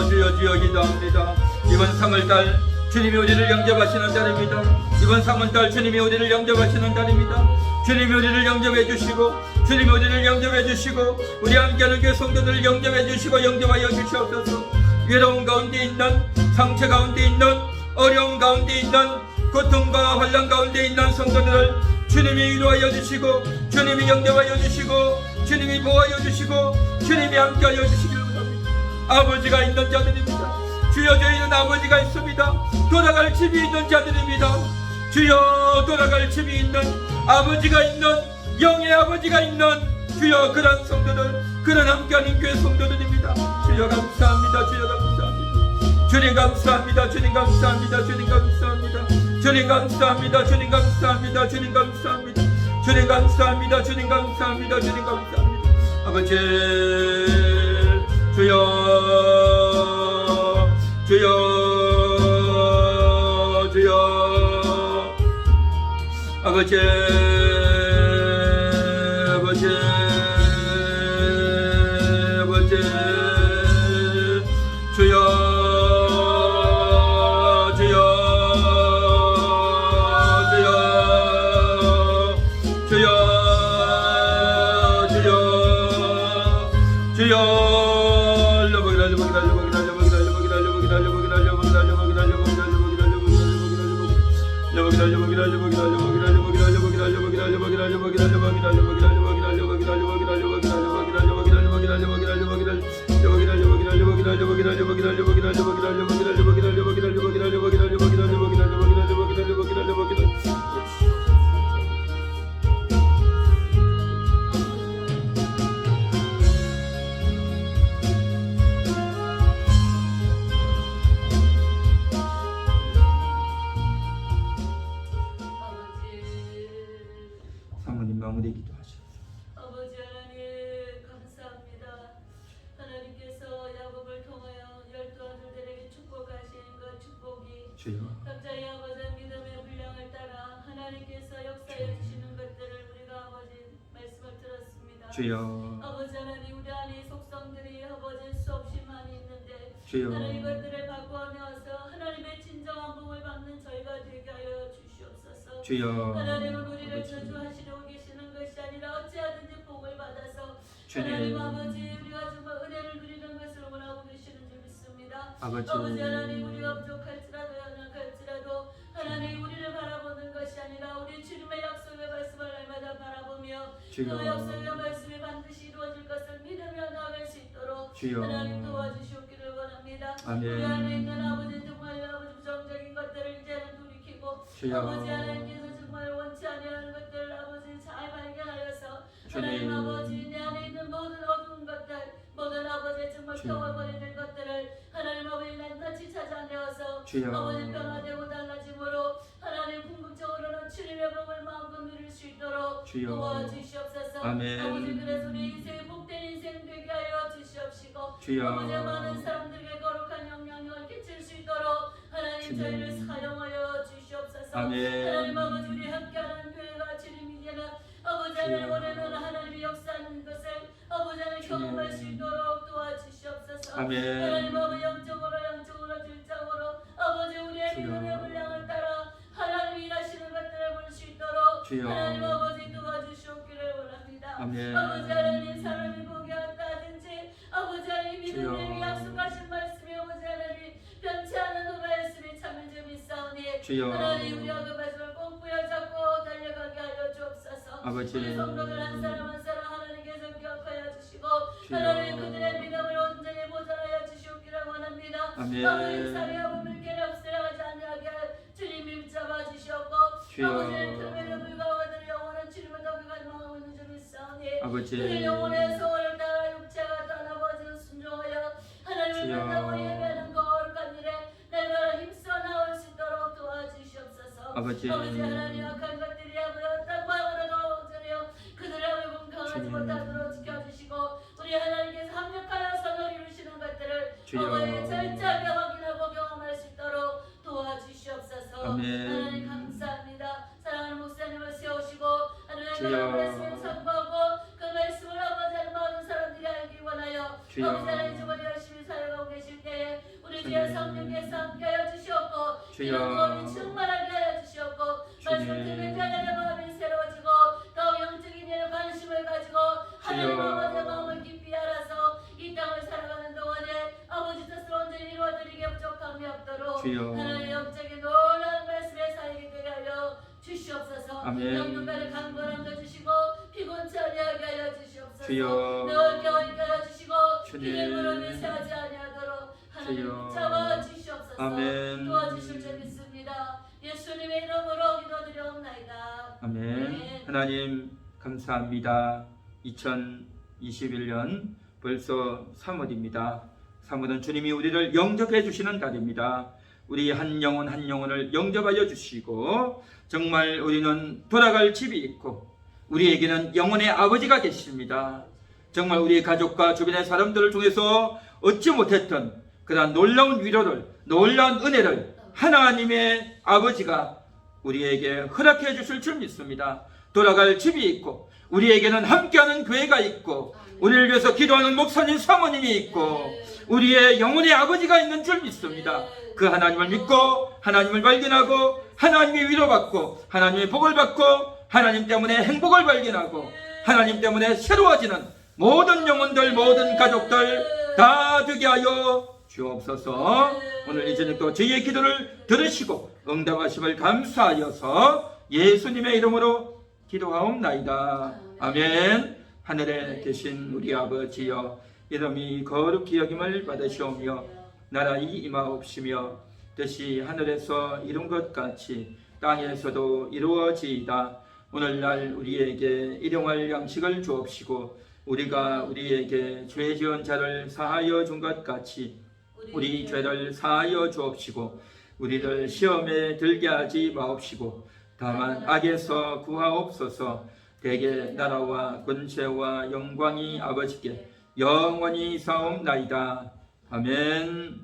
주여 기도합니다. 이번 3월달 주님이 우리를 영접하시는 달입니다. 이번 3월달 주님이 우리를 영접하시는 달입니다. 주님이 우리를 영접해 주시고, 주님이 우리를 영접해 주시고, 우리 함께하는 교회 성도들을 영접해 주시고 영접하여 주시옵소서. 외로운 가운데 있는, 상처 가운데 있는, 어려움 가운데 있는, 고통과 환난 가운데 있는 성도들을 주님이 위로하여 주시고, 주님이 영접하여 주시고, 주님이 보호하여 주시고, 주님이 함께하여 주시길 원합니다. 아버지가 있는 자들입니다. 주여, 저희는 아버지가 있습니다. 돌아갈 집이 있는 자들입니다. 주여, 돌아갈 집이 있는, 아버지가 있는, 영의 아버지가 있는 주여, 그런 성도들, 그런 함께하는 교회 성도들입니다. 주여 감사합니다. 주여 감사합니다. 주님 감사합니다. 주님 감사합니다. 주님 감사합니다. 주님 감사합니다. 주님 감사합니다. 주님 감사합니다. 주님 감사합니다. 주님 감사합니다. 주님 감사합니다. 아버지, 주여, 주여, 주여, 아버지, 아버지, 아버지, 주여, 주여, 주여, 주여, 주여, 주여. 사모님 마무리 기도하시오. 아버지 하나님 감사합니다. 하나님께서 야곱을 통하여 12아들들에게 축복하신 그 축복이 주여, 각자의 아버지 믿음의 분량을 따라 하나님께서 역사해 주시는 것들을 우리가 아버지 말씀을 들었습니다. 주여, 아버지 하나님, 우리 안에 속성들이 아버지 수없이 많이 있는데 주여, 하나님 이것들을 바꾸어 내어서 하나님의 진정한 복을 받는 저희가 되게 하여 주시옵소서. 주여. 하나님은 우리를 아버지. 저주하시려고 계시는 것이 아니라 어찌하든지 복을 받아서 주님. 하나님 아버지 우리가 정말 은혜를 누리는 것을 원하고 계시는 줄 믿습니다. 아버지. 하나님 우리가 부족할지라도 연약할지라도 하나님 우리를 바라보는 것이 아니라 우리 주님의 약속의 말씀을 날마다 바라보며 주여. 그 약속의 말씀이 반드시 이루어질 것을 믿으며 나아갈 수 있도록 주여. 하나님 도와주시옵기를 원합니다. 아멘. 우리 안에 있는 아버지 정말 아버지 부정적인 것들을 이제는 돌이키고 주여. 아버지 하나님께서 정말 원치 아니하는 것들을 아버지 잘 발견하여서 주님. 하나님 아버지 내 안에 있는 모든 어두운 것들 모든 아버지 정말 주여. 평화버리는 것들을 하나님 아버지 낱낱이 찾아내어서 주여. 아버지 변화되고 달라짐으로 하나님 궁극적으로는 주님의 복을 마음껏 누릴 수 있도록 주여. 도와주시옵소서. 아멘. 아버지 그래서 우리 인생의 복된 인생 되게 하여 주시옵시고 주여. 아버지 많은 사람들에게 거룩한 영향력을 끼칠 수 있도록 하나님 주님. 저희를 사용하여 주시옵소서. 아멘. 하나님 아버지 우리 함께하는 교회가 주님 이제는 아버지 하나님 원하는 하나님의 역사하는 것을 아버지 하나님 주님. 경험할 수 있도록 도와주시옵소서. 아멘. 하나님 아버지 영적으로 질적으로 아버지 우리의 주여. 믿음의 분량을 따라 하나님 일하시는 것들을 볼 수 있도록 주여. 하나님 아버지 도와주시옵기를 원합니다. 아멘. 아버지 하나님 사람이 보게 한다든지 아버지 하나님 믿음에게 주여. 약속하신 말씀이 아버지 하나님 변치 않는 그 말씀이 참을 줄 믿사오니 주여. 하나님 우리가 그 말씀을 꼭 부여잡고 달려가게 하여 주옵소서. 아버지. 우리 성도들 한 사람 한 사람 하나님께서 기억하여 주시고 주여. 하나님 그들의 믿음을 온전히 보존하여 주시옵기를 원합니다. 아멘. 아버지 사회하고 물결이 없애려가지 아니하게 주님이 붙잡아 주시옵고 주여. 아버지는 그럼에도 불구하고 그들의 영혼은 주님을 더 갈망하고 있는 줄 믿사오니 아버지. 그들 영혼의 소원을 따라 육체가 떠나 아버지는 순종하여 하나님을 주여. 만나고 예배하는 거룩한 일에 날마다 힘써 나올 수 있도록 도와주시옵소서. 아버지. 하나님 악한 것들이 아버지 땅방으로도 엎드려 그들의 얼굴 강하지 주님. 못하도록 지켜주시고 우리 하나님께서 합력하여 선을 이루시는 것들을 주여. 아버지 철저하게 확인하고 경험할 수 있도록 도와주시옵소서. 아멘. 하나님 감사합니다. 사랑하는 목사님을 세우시고 주여. 하나님 말씀을 선포하고 그 말씀을 아버지 하나님 모든 사람들이 알기 원하여 주여. 아버지 하나님 주번에 열심히 살아가고 계실 때에 우리 주님. 주의 성령께서 함께하여 주시옵고 주여. 이런 마음이 충만하게 하여 주시옵고 말씀 듣는 자들의 마음이 새로워지고 더욱 영적인 일에 관심을 가지고 하나님 아버지의 마음을 깊이 알아서 이 땅을 살아가는 동안에 아버지 뜻을 온전히 이루어드리게 부족함이 없도록 주여. 하나님의 영적인 놀라운 말씀에 살게 되게 하여 주시옵소서. 아멘. 영육간을 강건함도 주시고 피곤치 아니하게 하여 주시옵소서. 주여. 늘 깨어있게 하여 주시고 주님. 기름으로 미세하지 아니하도록 하나님 주여. 붙잡아 주시옵소서. 아멘. 도와주실 줄 믿습니다. 예수님의 이름으로 기도드리옵나이다. 아멘. 하나님 감사합니다. 2021년 벌써 3월입니다. 3월은 주님이 우리를 영접해 주시는 달입니다. 우리 한 영혼 한 영혼을 영접하여 주시고 정말 우리는 돌아갈 집이 있고 우리에게는 영혼의 아버지가 계십니다. 정말 우리 가족과 주변의 사람들을 통해서 얻지 못했던 그러한 놀라운 위로를 놀라운 은혜를 하나님의 아버지가 우리에게 허락해 주실 줄 믿습니다. 돌아갈 집이 있고 우리에게는 함께하는 교회가 있고 우리를 위해서 기도하는 목사님 사모님이 있고 우리의 영혼의 아버지가 있는 줄 믿습니다. 그 하나님을 믿고 하나님을 발견하고 하나님의 위로받고 하나님의 복을 받고 하나님 때문에 행복을 발견하고 하나님 때문에 새로워지는 모든 영혼들 모든 가족들 다 되게 하여 주옵소서. 오늘 이 저녁도 저희의 기도를 들으시고 응답하심을 감사하여서 예수님의 이름으로 기도하옵나이다. 아멘. 하늘에 계신 우리 아버지여 이름이 거룩히 여김을 받으시오며 나라의 임하옵시며 뜻이 하늘에서 이룬 것 같이 땅에서도 이루어지이다. 오늘날 우리에게 일용할 양식을 주옵시고 우리가 우리에게 죄 지은 자를 사하여 준 것 같이 우리 죄를 사하여 주옵시고 우리를 시험에 들게 하지 마옵시고 다만 악에서 구하옵소서. 대개 나라와 권세와 영광이 아버지께 영원히 사옵나이다. 아멘.